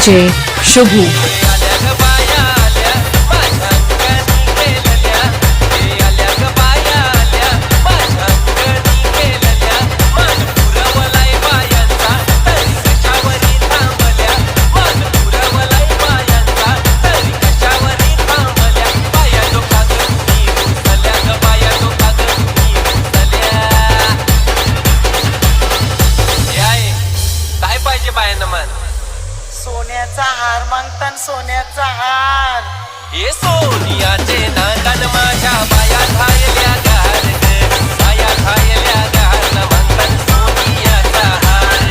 DJ Shubhu. सोन्याचा हार मागतान सोन्याचा हार हे सोनियाचे नाकान माझ्या बाया घायल्या गार बाया घायल्या गार म्हणतान सोनियाचा हार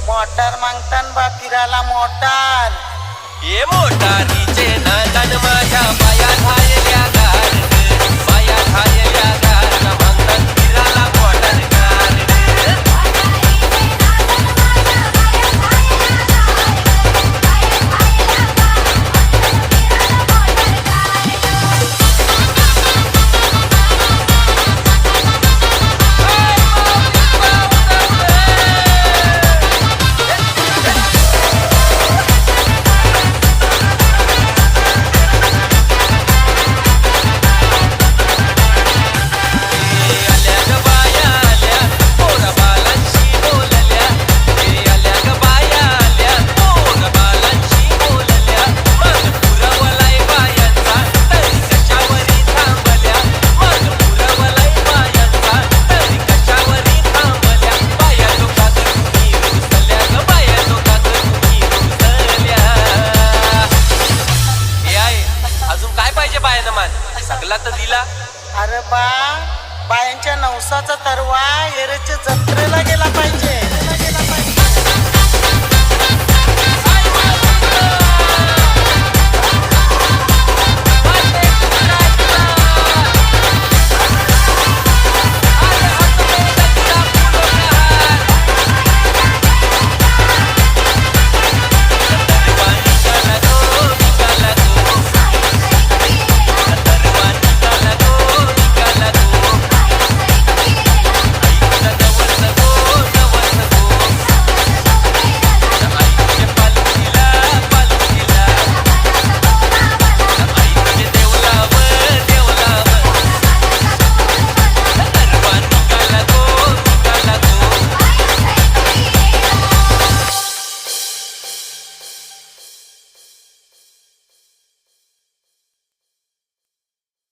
मोटार मागतान बा फिराला मोटार हे मोटारीचे नाकान माझ्या बाया घायल्या गार बाया घायल्या गार म्हणतान फिराला मोटार गार सगला तर दिला. अरे बा बायांच्या नवसाचा तरवा एरेच्या जत्रेला गेला पाहिजे.